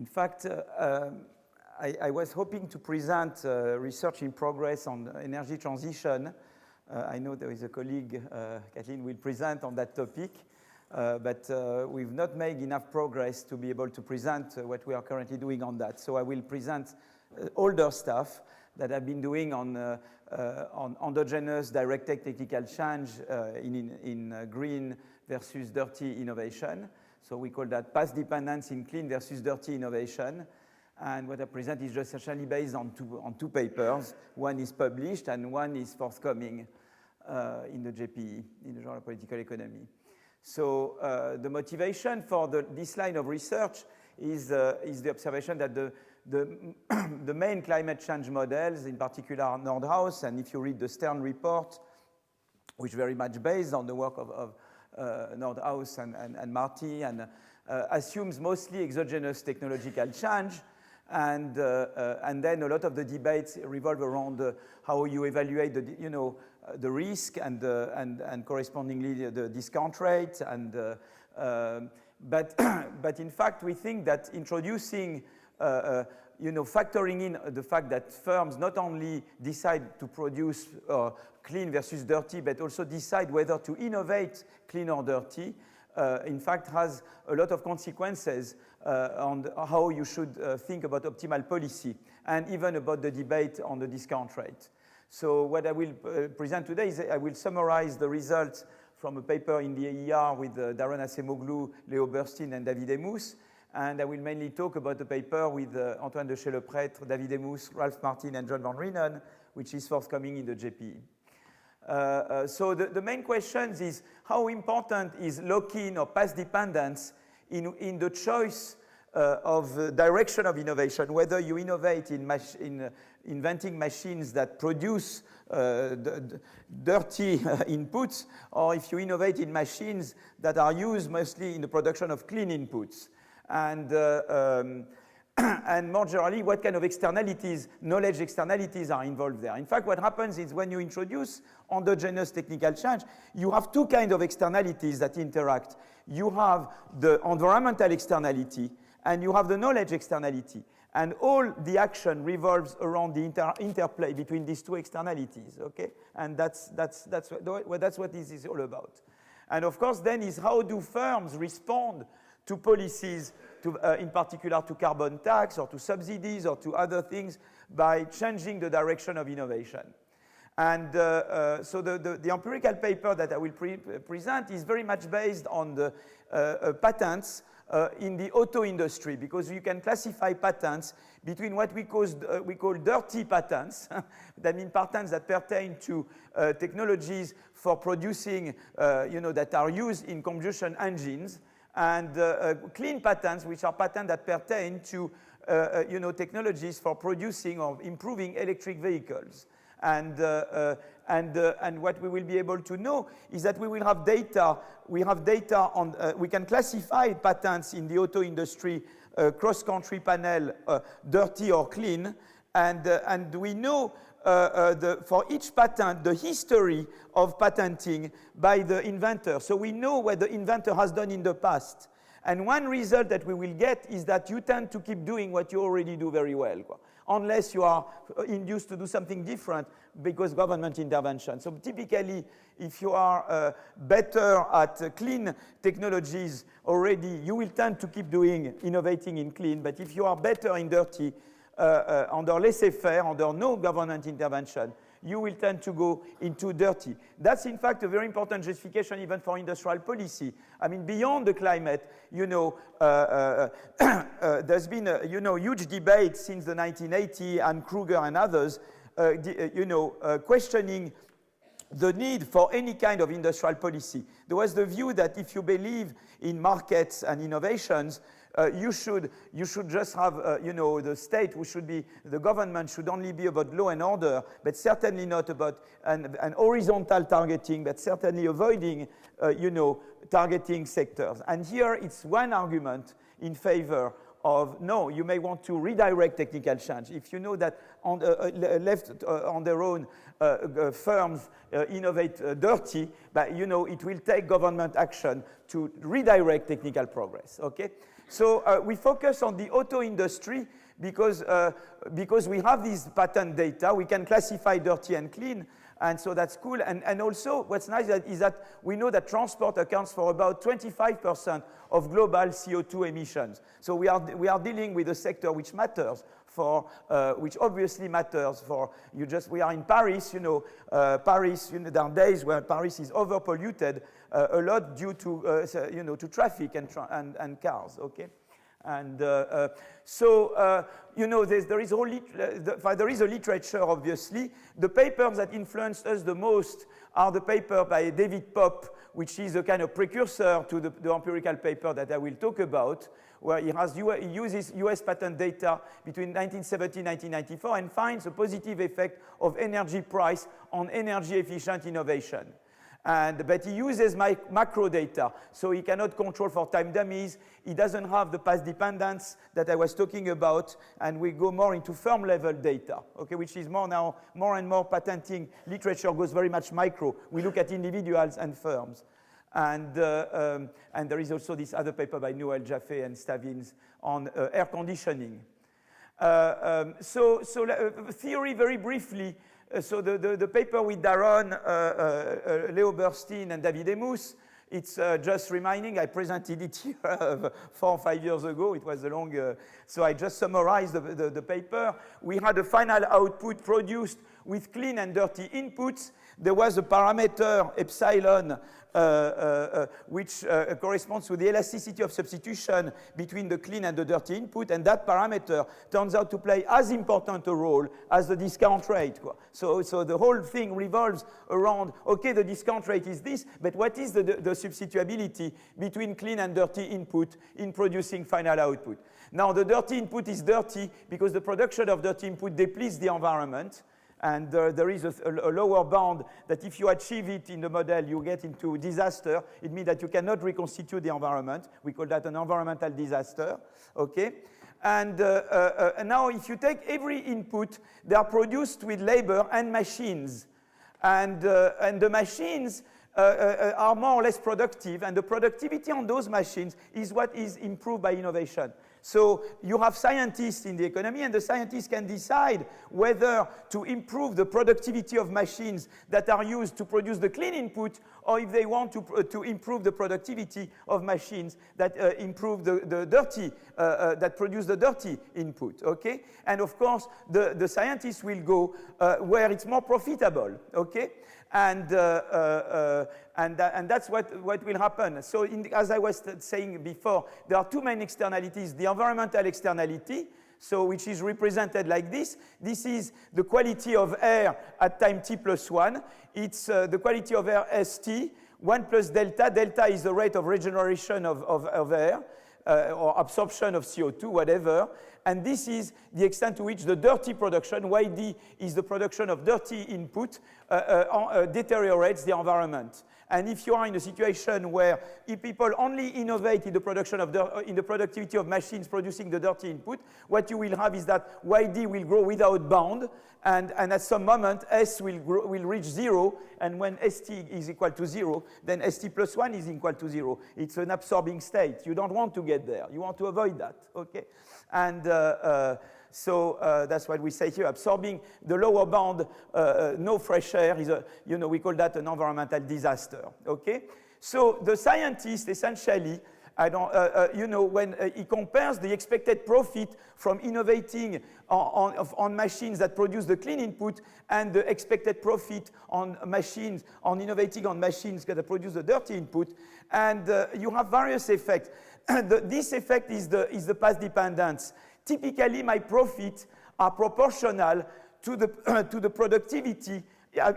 In fact, I was hoping to present research in progress on energy transition. I know there is a colleague, Kathleen, will present on that topic, but we've not made enough progress to be able to present what we are currently doing on that. So I will present older stuff that I've been doing on endogenous direct technical change in green versus dirty innovation. So we call that past dependence in clean versus dirty innovation. And what I present is just essentially based on two papers. One is published and one is forthcoming in the JPE, in the Journal of Political Economy. So the motivation for this line of research is the observation that the main climate change models, in particular Nordhaus, and if you read the Stern report, which is very much based on the work of Nordhaus and Marty, and assumes mostly exogenous technological change, and then a lot of the debates revolve around how you evaluate the risk and correspondingly the discount rate, but in fact we think that introducing factoring in the fact that firms not only decide to produce clean versus dirty, but also decide whether to innovate clean or dirty, in fact has a lot of consequences on how you should think about optimal policy and even about the debate on the discount rate. So what I will present today is I will summarize the results from a paper in the AER with Daron Acemoglu, Leo Burstein, and David Emus. And I will mainly talk about the paper with Antoine de Chez-Leprêtre, David Emus, Ralph Martin, and John Van Reenen, which is forthcoming in the JPE. So the main question is how important is lock-in or past dependence in the choice of direction of innovation, whether you innovate in inventing machines that produce dirty inputs, or if you innovate in machines that are used mostly in the production of clean inputs. And more generally, what kind of externalities, knowledge externalities are involved there. In fact, what happens is when you introduce endogenous technical change, you have two kinds of externalities that interact. You have the environmental externality, and you have the knowledge externality. And all the action revolves around the interplay between these two externalities, okay? And that's what this is all about. And of course, then is how do firms respond to policies, in particular to carbon tax or to subsidies or to other things by changing the direction of innovation. And so the empirical paper that I will present is very much based on the patents in the auto industry, because you can classify patents between what we call dirty patents, that mean patents that pertain to technologies for producing, that are used in combustion engines, and clean patents, which are patents that pertain to technologies for producing or improving electric vehicles. And what we will be able to know is that we will have data. We have data on. We can classify patents in the auto industry, cross-country panel, dirty or clean, and we know for each patent the history of patenting by the inventor. So we know what the inventor has done in the past. And one result that we will get is that you tend to keep doing what you already do very well, unless you are induced to do something different because government intervention. So typically, if you are better at clean technologies already, you will tend to keep innovating in clean. But if you are better in dirty, under laissez-faire, under no government intervention, you will tend to go into dirty. That's in fact a very important justification even for industrial policy. I mean, beyond the climate, there's been a huge debate since the 1980s, and Kruger and others, questioning the need for any kind of industrial policy. There was the view that if you believe in markets and innovations, you should just have, the state, the government should only be about law and order, but certainly not about an horizontal targeting, but certainly avoiding, targeting sectors. And here it's one argument in favor of, no, you may want to redirect technical change. If you know that left on their own, firms innovate dirty, but it will take government action to redirect technical progress, okay? So we focus on the auto industry because we have these patent data. We can classify dirty and clean, and so that's cool. And also, what's nice is that we know that transport accounts for about 25% of global CO2 emissions. So we are dealing with a sector which matters which obviously matters for you. We are in Paris, Paris. There are days where Paris is overpolluted a lot due to to traffic and cars. Okay. And there is a literature, obviously. The papers that influenced us the most are the paper by David Popp, which is a kind of precursor to the empirical paper that I will talk about, where he uses US patent data between 1970 and 1994 and finds a positive effect of energy price on energy-efficient innovation. But he uses macro data, so he cannot control for time dummies. He doesn't have the past dependence that I was talking about, and we go more into firm-level data, okay, which is more and more patenting literature goes very much micro. We look at individuals and firms. And there is also this other paper by Noel Jaffe and Stavins on air conditioning. Theory very briefly. So the paper with Daron, Leo Burstein, and David Emus, it's just reminding, I presented it here 4 or 5 years ago. It was a long, so I just summarized the paper. We had a final output produced with clean and dirty inputs. There was a parameter, epsilon, which corresponds to the elasticity of substitution between the clean and the dirty input, and that parameter turns out to play as important a role as the discount rate. So the whole thing revolves around, okay, the discount rate is this, but what is the substitutability between clean and dirty input in producing final output? Now, the dirty input is dirty because the production of dirty input depletes the environment. And there is a lower bound that if you achieve it in the model, you get into disaster. It means that you cannot reconstitute the environment. We call that an environmental disaster, okay? And now if you take every input, they are produced with labor and machines. And the machines are more or less productive, and the productivity on those machines is what is improved by innovation. So you have scientists in the economy, and the scientists can decide whether to improve the productivity of machines that are used to produce the clean input, or if they want to improve the productivity of machines that improve the dirty, that produce the dirty input, okay? And of course, the scientists will go where it's more profitable, okay? And that's what will happen. So as I was saying before, there are two main externalities. The environmental externality, so which is represented like this. This is the quality of air at time t plus 1. It's the quality of air St, 1 plus delta. Delta is the rate of regeneration of air, or absorption of CO2, whatever. And this is the extent to which the dirty production, YD, is the production of dirty input, deteriorates the environment. And if you are in a situation where if people only innovate in the production of in the productivity of machines producing the dirty input, what you will have is that YD will grow without bound, and at some moment S will reach 0, and when ST is equal to 0, then ST plus 1 is equal to 0. It's an absorbing state. You don't want to get there. You want to avoid that, okay? And so that's what we say here. Absorbing the lower bound, no fresh air is we call that an environmental disaster. Okay. So the scientist essentially, when he compares the expected profit from innovating on machines that produce the clean input and the expected profit on innovating on machines that produce the dirty input, and you have various effects. This effect is the path dependence. Typically, my profits are proportional to the productivity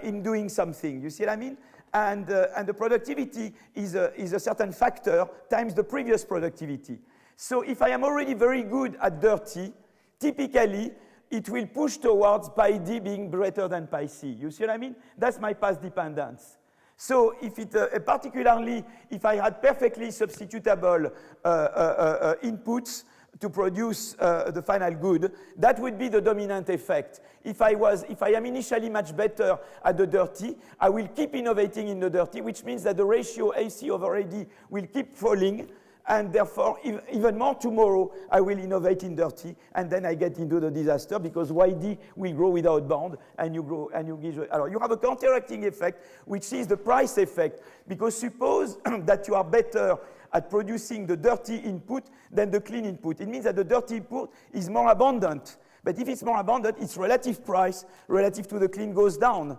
in doing something. You see what I mean? And the productivity is a certain factor times the previous productivity. So if I am already very good at dirty, typically it will push towards pi d being greater than pi c. You see what I mean? That's my path dependence. So if it, particularly if I had perfectly substitutable inputs to produce the final good, that would be the dominant effect. If I am initially much better at the dirty, I will keep innovating in the dirty, which means that the ratio AC over AD will keep falling, and therefore, even more tomorrow, I will innovate in dirty, and then I get into the disaster because YD will grow without bound, and you grow, and you give. You have a counteracting effect, which is the price effect, because suppose that you are better at producing the dirty input than the clean input. It means that the dirty input is more abundant, but if it's more abundant, its relative price relative to the clean goes down.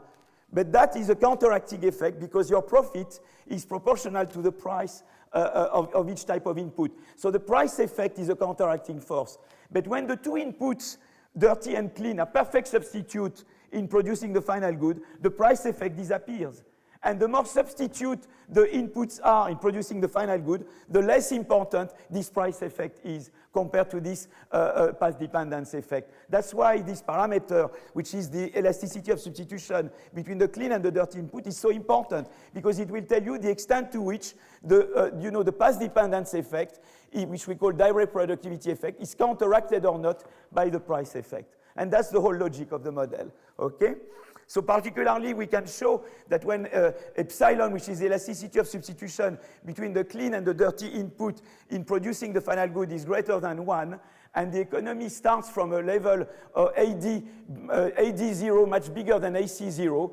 But that is a counteracting effect because your profit is proportional to the price of each type of input. So the price effect is a counteracting force. But when the two inputs, dirty and clean, are perfect substitute in producing the final good, the price effect disappears. And the more substitute the inputs are in producing the final good, the less important this price effect is compared to this path dependence effect. That's why this parameter, which is the elasticity of substitution between the clean and the dirty input, is so important, because it will tell you the extent to which the path dependence effect, which we call direct productivity effect, is counteracted or not by the price effect. And that's the whole logic of the model, okay? So particularly, we can show that when epsilon, which is the elasticity of substitution between the clean and the dirty input in producing the final good, is greater than 1, and the economy starts from a level of AD0 much bigger than AC0,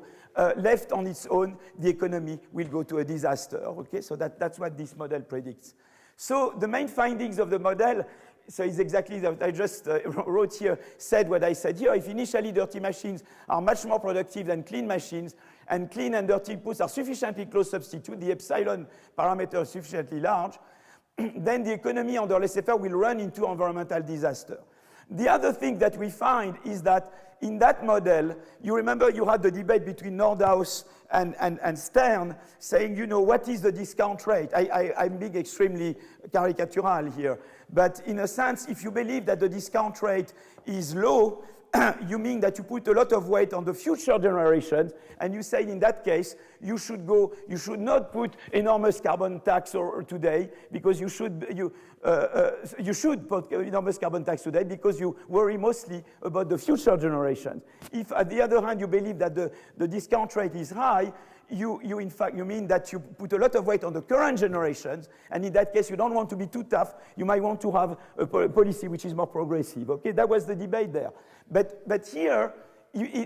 left on its own, the economy will go to a disaster. Okay, so that's what this model predicts. So the main findings of the model, so it's exactly that I just wrote here, said what I said here. If initially dirty machines are much more productive than clean machines, and clean and dirty inputs are sufficiently close substitute, the epsilon parameter is sufficiently large, then the economy under laissez-faire will run into environmental disaster. The other thing that we find is that in that model, you remember you had the debate between Nordhaus and Stern saying, what is the discount rate? I'm being extremely caricatural here. But in a sense, if you believe that the discount rate is low, you mean that you put a lot of weight on the future generations, and you say in that case, you should not put enormous carbon tax today, because you should put enormous carbon tax today because you worry mostly about the future generations. If, at the other hand, you believe that the discount rate is high, you mean that you put a lot of weight on the current generations, and in that case, you don't want to be too tough. You might want to have a policy which is more progressive. Okay, that was the debate there. But here,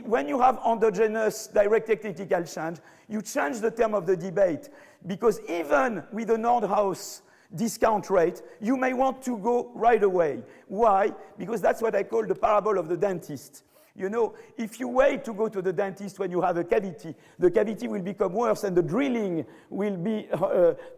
when you have endogenous direct technical change, you change the term of the debate, because even with the Nordhaus discount rate, you may want to go right away. Why? Because that's what I call the parable of the dentist. If you wait to go to the dentist when you have a cavity, the cavity will become worse and the drilling will be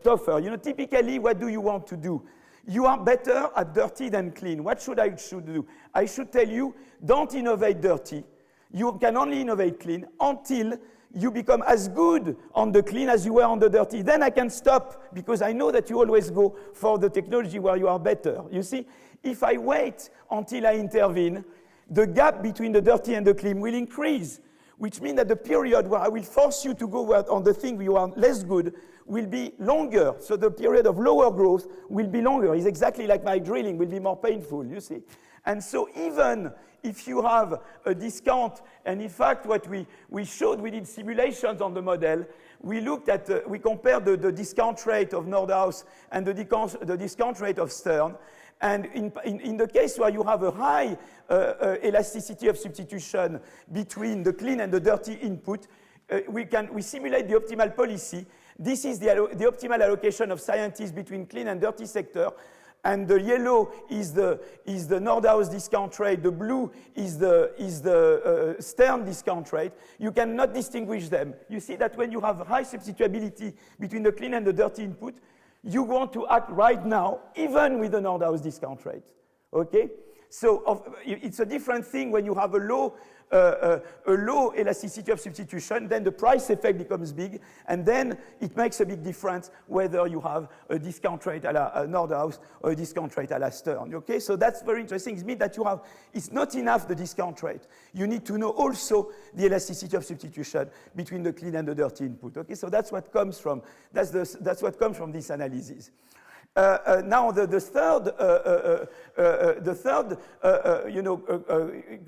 tougher. Typically, what do you want to do? You are better at dirty than clean. What should I do? I should tell you, don't innovate dirty. You can only innovate clean until you become as good on the clean as you were on the dirty. Then I can stop, because I know that you always go for the technology where you are better. You see, if I wait until I intervene, the gap between the dirty and the clean will increase, which means that the period where I will force you to go on the thing where you are less good will be longer. So the period of lower growth will be longer. It's exactly like my drilling will be more painful, you see. And so even if you have a discount, and in fact what we showed, we did simulations on the model, we looked at, we compared the discount rate of Nordhaus and the discount rate of Stern. And in the case where you have a high elasticity of substitution between the clean and the dirty input, we simulate the optimal policy. This is the optimal allocation of scientists between clean and dirty sector. And the yellow is the Nordhaus discount rate. The blue is the Stern discount rate. You cannot distinguish them. You see that when you have high substitutability between the clean and the dirty input, you want to act right now, even with the Nordhaus discount rate. Okay? So it's a different thing when you have a low elasticity of substitution, then the price effect becomes big, and then it makes a big difference whether you have a discount rate a la Nordhaus or a discount rate a la Stern. Okay? So that's very interesting. It means that it's not enough the discount rate. You need to know also the elasticity of substitution between the clean and the dirty input. Okay? So that's what comes from this analysis. Now the third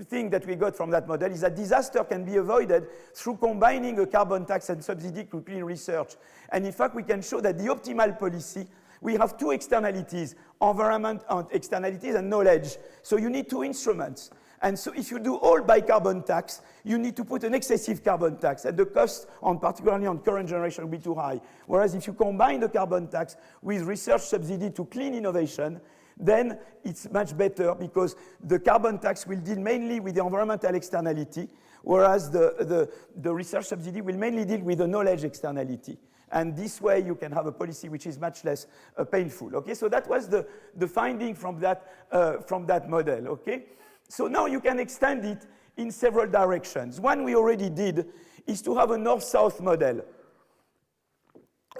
thing that we got from that model is that disaster can be avoided through combining a carbon tax and subsidy to clean research. And in fact, we can show that the optimal policy We have two externalities, environment and externalities and knowledge. So you need two instruments. And so if you do all by carbon tax, you need to put an excessive carbon tax, and the cost, particularly on current generation, will be too high. Whereas if you combine the carbon tax with research subsidy to clean innovation, then it's much better because the carbon tax will deal mainly with the environmental externality, whereas the research subsidy will mainly deal with the knowledge externality. And this way you can have a policy which is much less painful. Okay, so that was the finding from that model. Okay, so now you can extend it in several directions. One we already did is to have a north-south model.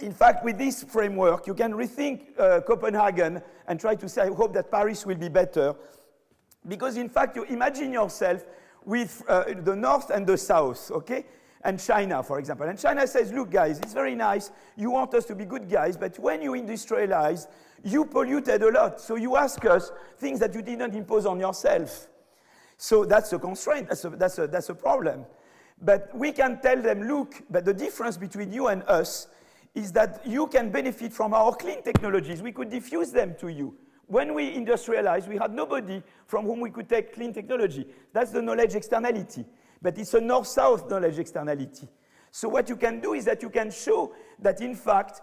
In fact, with this framework, you can rethink Copenhagen and try to say, I hope that Paris will be better. Because in fact, you imagine yourself with the north and the south, okay? And China, for example. And China says, look, guys, it's very nice. You want us to be good guys, but when you industrialize, you polluted a lot. So you ask us things that you didn't impose on yourself. So that's a constraint. That's a problem. But we can tell them, look, but the difference between you and us is that you can benefit from our clean technologies. We could diffuse them to you. When we industrialized, we had nobody from whom we could take clean technology. That's the knowledge externality. But it's a north-south knowledge externality. So what you can do is that you can show that, in fact,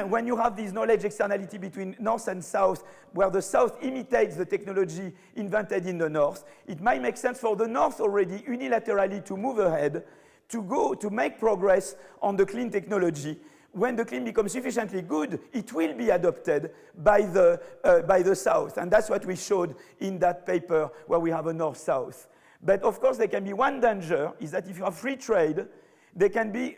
when you have this knowledge externality between north and south, where the south imitates the technology invented in the north, it might make sense for the north already unilaterally to move ahead, to make progress on the clean technology. When the clean becomes sufficiently good, it will be adopted by the south. And that's what we showed in that paper where we have a north-south. But of course, there can be one danger, is that if you have free trade, there can be,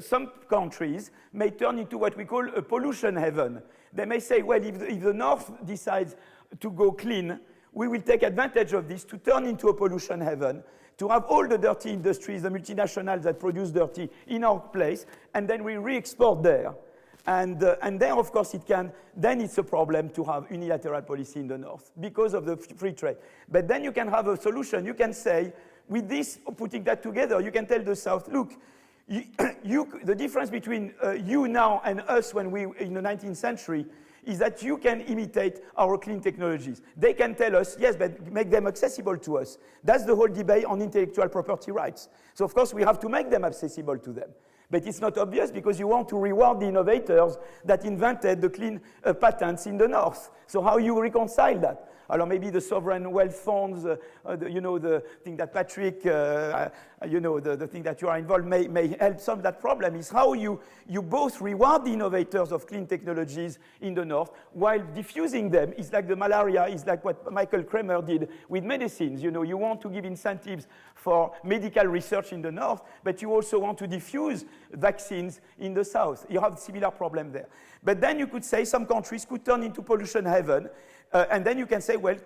some countries may turn into what we call a pollution heaven. They may say, well, if the North decides to go clean, we will take advantage of this to turn into a pollution heaven, to have all the dirty industries, the multinationals that produce dirty in our place, and then we re-export there. And then, of course, then it's a problem to have unilateral policy in the North because of the free trade. But then you can have a solution. You can say, with this, putting that together, you can tell the South, look, the difference between you now and us when we, in the 19th century, is that you can imitate our clean technologies. They can tell us, yes, but make them accessible to us. That's the whole debate on intellectual property rights. So, of course, we have to make them accessible to them. But it's not obvious because you want to reward the innovators that invented the clean patents in the North. So how you reconcile that? Alors maybe the sovereign wealth funds, the thing that Patrick, the thing that you are involved may help solve that problem is how you both reward the innovators of clean technologies in the North while diffusing them. It's like the malaria, it's like what Michael Kramer did with medicines. You want to give incentives for medical research in the North, but you also want to diffuse vaccines in the South. You have a similar problem there. But then you could say some countries could turn into pollution heaven, and then you can say, well,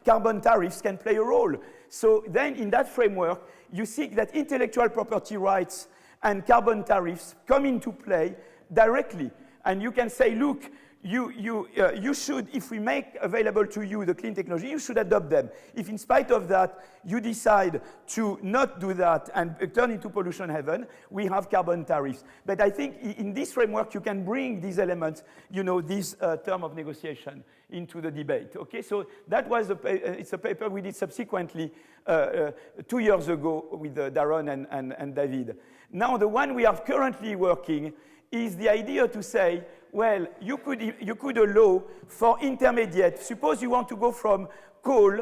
carbon tariffs can play a role. So then in that framework, you see that intellectual property rights and carbon tariffs come into play directly. And you can say, look, you should, if we make available to you the clean technology, you should adopt them. If in spite of that, you decide to not do that and turn into pollution heaven, we have carbon tariffs. But I think in this framework, you can bring these elements, this term of negotiation into the debate. Okay, so that was it's a paper we did subsequently 2 years ago with Darren and David. Now, the one we are currently working is the idea to say, well, you could allow for intermediate. Suppose you want to go from coal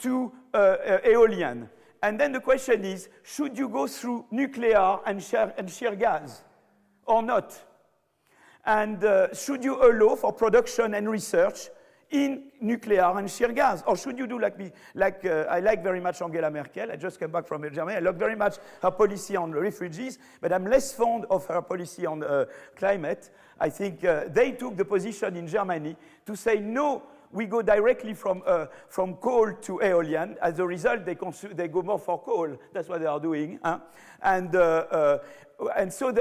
to aeolian. And then the question is, should you go through nuclear and shear gas or not? And should you allow for production and research in nuclear and shear gas? Or should you do like me? I like very much Angela Merkel. I just came back from Germany. I like very much her policy on refugees, but I'm less fond of her policy on climate. I think they took the position in Germany to say, no, we go directly from coal to aeolian. As a result, they go more for coal. That's what they are doing. Huh? And so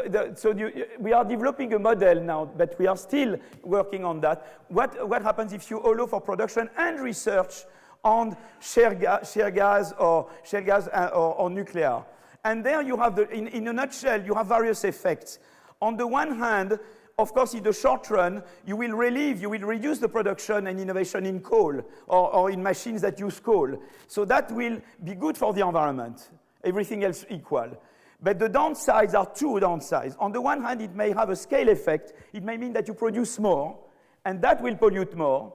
we are developing a model now, but we are still working on that. What happens if you allow for production and research on shear gas or nuclear? And there you have, in a nutshell, you have various effects. On the one hand, of course, in the short run, you will reduce the production and innovation in coal or in machines that use coal. So that will be good for the environment, everything else equal. But the downsides are two downsides. On the one hand, it may have a scale effect. It may mean that you produce more, and that will pollute more.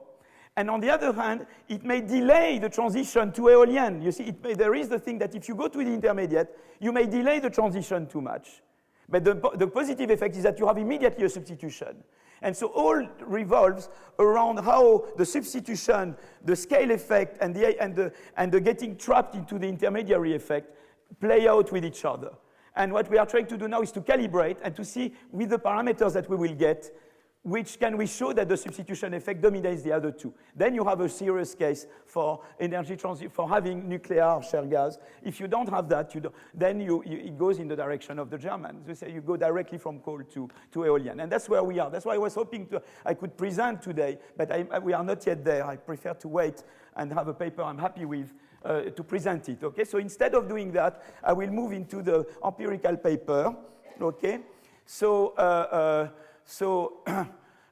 And on the other hand, it may delay the transition to aeolian. You see, there is the thing that if you go to the intermediate, you may delay the transition too much. But the positive effect is that you have immediately a substitution. And so all revolves around how the substitution, the scale effect, and the getting trapped into the intermediary effect play out with each other. And what we are trying to do now is to calibrate and to see with the parameters that we will get, which can we show that the substitution effect dominates the other two. Then you have a serious case for energy transition, for having nuclear shale gas. If you don't have that, then it goes in the direction of the Germans. They say you go directly from coal to aeolian. And that's where we are. That's why I was hoping I could present today, but we are not yet there. I prefer to wait and have a paper I'm happy with to present it. Okay? So instead of doing that, I will move into the empirical paper. Okay?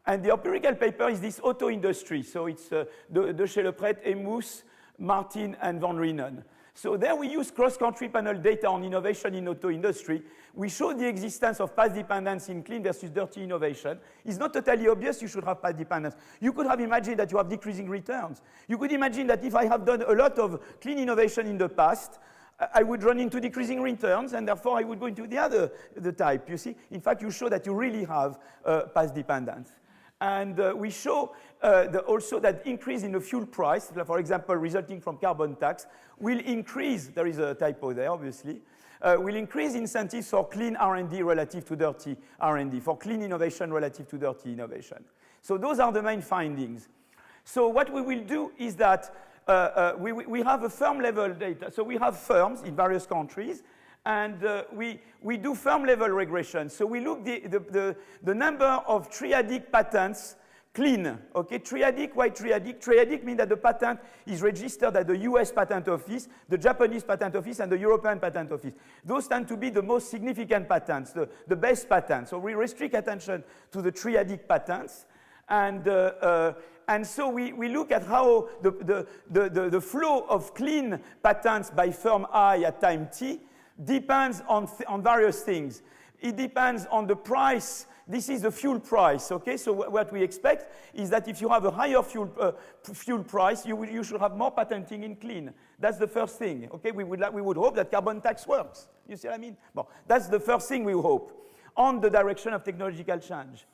And the empirical paper is this auto industry. So it's De Schelepret, Emus, Martin, and Van Rienen. So there we use cross-country panel data on innovation in auto industry. We show the existence of path dependence in clean versus dirty innovation. It's not totally obvious you should have path dependence. You could have imagined that you have decreasing returns. You could imagine that if I have done a lot of clean innovation in the past, I would run into decreasing returns, and therefore I would go into the type, you see. In fact, you show that you really have path dependence. And we show also that increase in the fuel price, for example, resulting from carbon tax, will increase, there is a typo there, obviously, will increase incentives for clean R&D relative to dirty R&D, for clean innovation relative to dirty innovation. So those are the main findings. So what we will do is that we have a firm level data. So we have firms in various countries, and we do firm level regression. So we look the number of triadic patents clean. Okay, triadic, why triadic? Triadic means that the patent is registered at the US Patent Office, the Japanese Patent Office, and the European Patent Office. Those tend to be the most significant patents, the best patents. So we restrict attention to the triadic patents. And so we look at how the flow of clean patents by firm I at time t depends on various things. It depends on the price. This is the fuel price, okay? So what we expect is that if you have a higher fuel price, you should have more patenting in clean. That's the first thing, okay? We would hope that carbon tax works. You see what I mean? Well, that's the first thing we hope on the direction of technological change.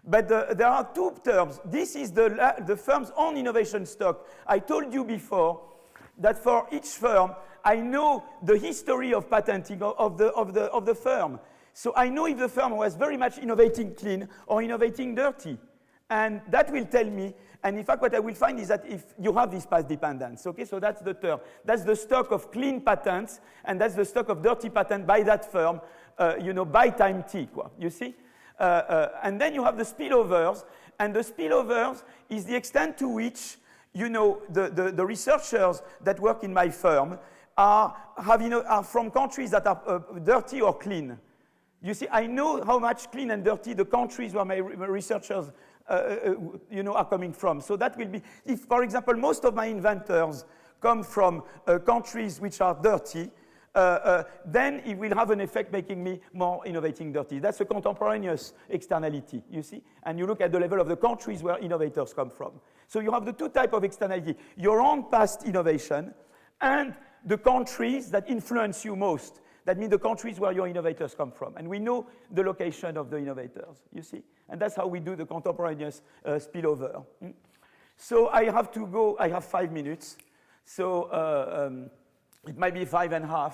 But there are two terms. This is the firm's own innovation stock. I told you before that for each firm, I know the history of patenting of the firm. So I know if the firm was very much innovating clean or innovating dirty. And that will tell me, and in fact what I will find is that if you have this path dependence, okay, so that's the term. That's the stock of clean patents, and that's the stock of dirty patent by that firm, by time t, you see? And then you have the spillovers, and the spillovers is the extent to which, the researchers that work in my firm are from countries that are dirty or clean. You see, I know how much clean and dirty the countries where my researchers are coming from. So that will be, if, for example, most of my inventors come from countries which are dirty, then it will have an effect making me more innovating dirty. That's a contemporaneous externality, you see? And you look at the level of the countries where innovators come from. So you have the two types of externality, your own past innovation and the countries that influence you most. That means the countries where your innovators come from. And we know the location of the innovators, you see? And that's how we do the contemporaneous spillover. So I have to go, I have 5 minutes. So it might be 5.5,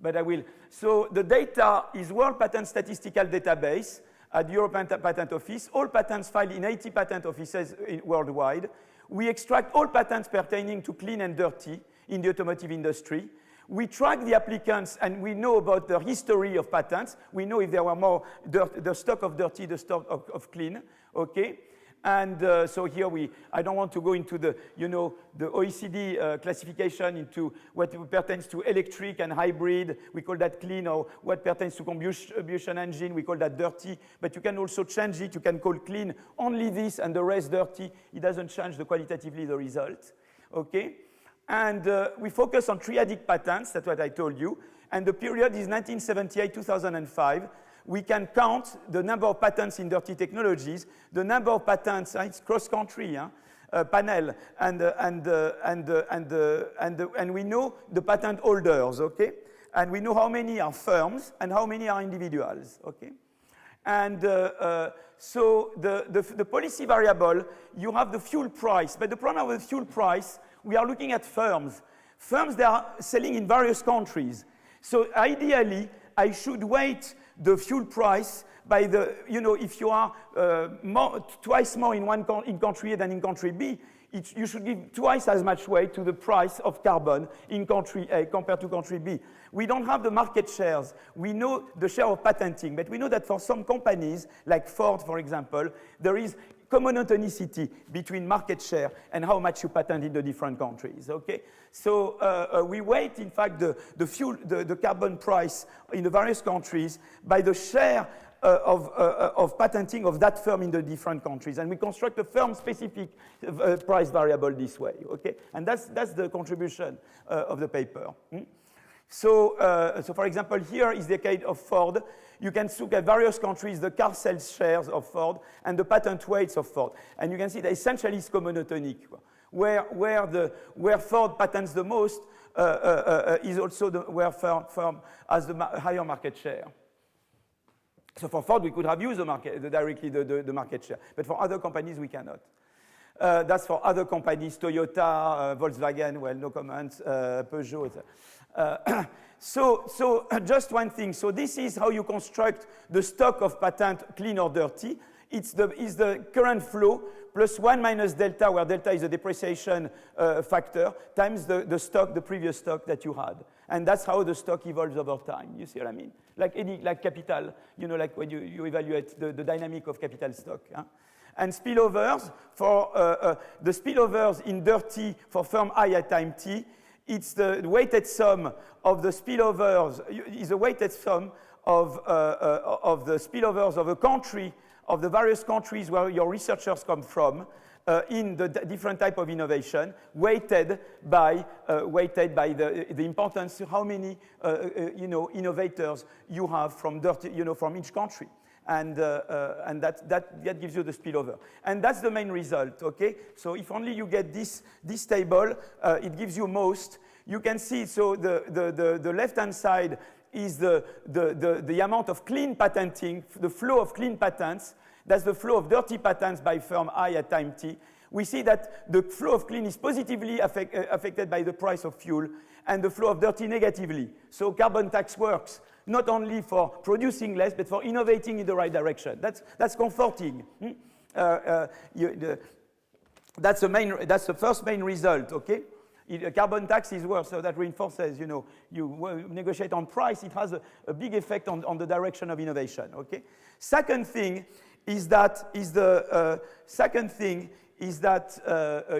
but I will. So the data is World Patent Statistical Database at the European Patent Office. All patents filed in 80 patent offices worldwide. We extract all patents pertaining to clean and dirty in the automotive industry. We track the applicants, and we know about the history of patents. We know if there were more the stock of dirty, the stock of clean, okay? And so here I don't want to go into the, the OECD classification into what pertains to electric and hybrid. We call that clean, or what pertains to combustion engine, we call that dirty. But you can also change it. You can call clean only this and the rest dirty. It doesn't change qualitatively the result. Okay? And we focus on triadic patents. That's what I told you. And the period is 1978-2005. We can count the number of patents in dirty technologies, the number of patents, it's cross-country panel, and we know the patent holders, okay? And we know how many are firms and how many are individuals, okay? And so the policy variable, you have the fuel price, but the problem with fuel price, we are looking at firms. Firms, they are selling in various countries. So ideally, I should weight the fuel price by the, if you are twice more in country A than in country B, you should give twice as much weight to the price of carbon in country A compared to country B. We don't have the market shares. We know the share of patenting, but we know that for some companies, like Ford, for example, there is monotonicity between market share and how much you patent in the different countries, okay? So we weight, in fact, the carbon price in the various countries by the share of patenting of that firm in the different countries. And we construct a firm-specific price variable this way, okay? And that's the contribution of the paper. So for example, here is the case of Ford. You can look at various countries, the car sales shares of Ford, and the patent weights of Ford. And you can see that essentially it's comonotonic. Where Ford patents the most is also where firm has the higher market share. So for Ford, we could have used directly the market share. But for other companies, we cannot. That's for other companies, Toyota, Volkswagen, well, no comments, Peugeot, etc. So just one thing. So this is how you construct the stock of patent, clean or dirty. It's the current flow plus 1 minus delta, where delta is a depreciation factor, times the previous stock that you had. And that's how the stock evolves over time. You see what I mean? Like capital, like when you evaluate the dynamic of capital stock. Huh? And spillovers, for the spillovers in dirty for firm I at time t, it's the weighted sum of the spillovers, is a weighted sum of the spillovers of a country, of the various countries where your researchers come from, in the different type of innovation, weighted by the importance, how many innovators you have from from each country. And that gives you the spillover. And that's the main result, okay? So if only you get this table, it gives you most. You can see, so the left-hand side is the amount of clean patenting, the flow of clean patents. That's the flow of dirty patents by firm I at time t. We see that the flow of clean is positively affected by the price of fuel, and the flow of dirty negatively. So carbon tax works not only for producing less, but for innovating in the right direction. That's comforting. That's the first main result, okay? Carbon tax is worse, so that reinforces, you negotiate on price, it has a big effect on the direction of innovation, okay? Second thing is that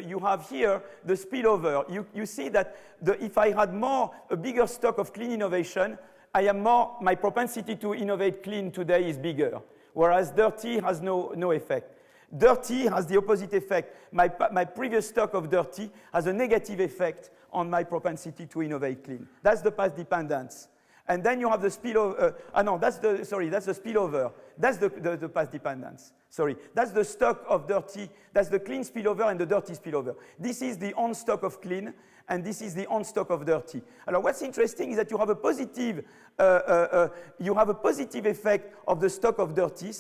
you have here the spillover. You see that if I had a bigger stock of clean innovation, my propensity to innovate clean today is bigger, whereas dirty has no effect. Dirty has the opposite effect. My previous stock of dirty has a negative effect on my propensity to innovate clean. That's the path dependence. And then you have the spillover. That's the spillover. That's the path dependence. Sorry, that's the stock of dirty. That's the clean spillover and the dirty spillover. This is the on stock of clean, and this is the on stock of dirty. Alors, what's interesting is that you have a positive effect of the stock of dirty,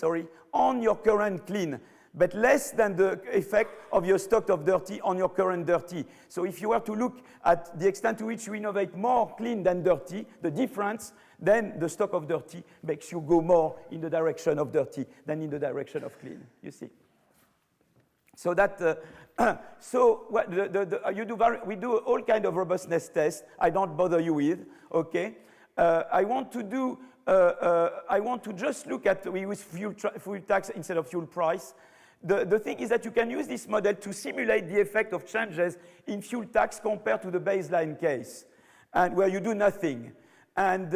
on your current clean, but less than the effect of your stock of dirty on your current dirty. So if you were to look at the extent to which you innovate more clean than dirty, the difference, then the stock of dirty makes you go more in the direction of dirty than in the direction of clean, you see. So that, we do all kind of robustness tests. I don't bother you with, okay? I want to just look at, we use fuel tax instead of fuel price. the thing is that you can use this model to simulate the effect of changes in fuel tax compared to the baseline case, and where you do nothing. And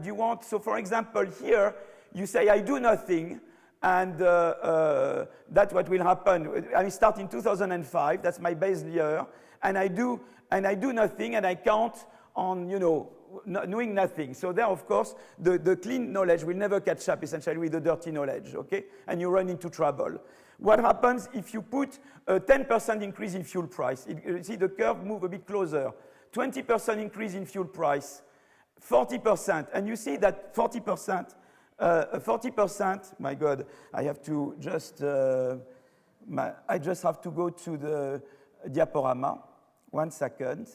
you want, so for example, here, you say, I do nothing, and that's what will happen. I start in 2005, that's my base year, and I do nothing, and I count on, doing nothing. So there, of course, the clean knowledge will never catch up, essentially, with the dirty knowledge, okay? And you run into trouble. What happens if you put a 10% increase in fuel price? You see the curve move a bit closer. 20% increase in fuel price, 40%. And you see that 40%, my God, I have to just, I just have to go to the diaporama. 1 second.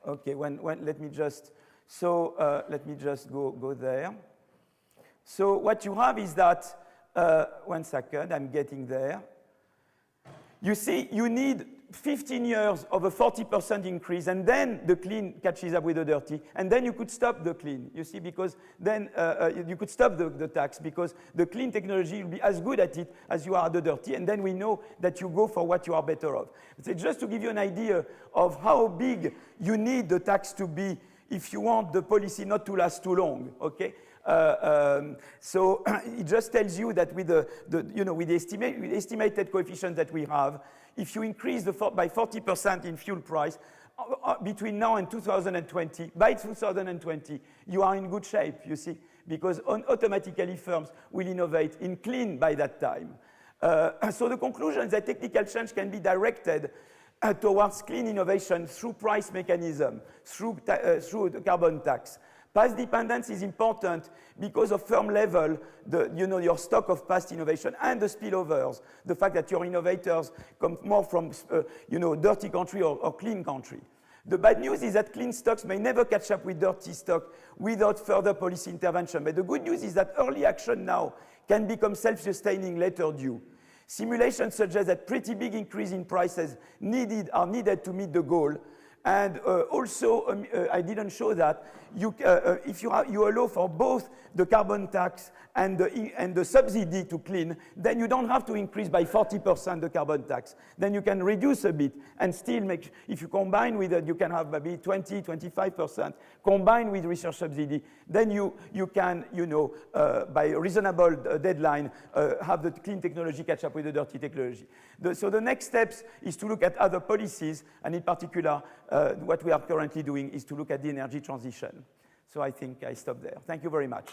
Okay, let me just go there. So what you have is that, 1 second, I'm getting there. You see, you need 15 years of a 40% increase, and then the clean catches up with the dirty, and then you could stop the clean, you see, because then you could stop the tax, because the clean technology will be as good at it as you are at the dirty, and then we know that you go for what you are better of. So just to give you an idea of how big you need the tax to be if you want the policy not to last too long, okay? So it just tells you that with with the estimated coefficient that we have, if you increase by 40% in fuel price between now and 2020, by 2020, you are in good shape, you see, because automatically firms will innovate in clean by that time. So the conclusion is that technical change can be directed towards clean innovation through price mechanism, through the carbon tax. Past dependence is important because of firm level, your stock of past innovation and the spillovers, the fact that your innovators come more from dirty country or clean country. The bad news is that clean stocks may never catch up with dirty stock without further policy intervention. But the good news is that early action now can become self-sustaining later due. Simulations suggest that pretty big increase in prices are needed to meet the goal. And also, I didn't show that, if you allow for both the carbon tax and the subsidy to clean, then you don't have to increase by 40% the carbon tax. Then you can reduce a bit and still make, if you combine with it, you can have maybe 20, 25%, combined with research subsidy, then you can, by a reasonable deadline, have the clean technology catch up with the dirty technology. So the next steps is to look at other policies, and in particular, what we are currently doing is to look at the energy transition. So I think I stop there. Thank you very much.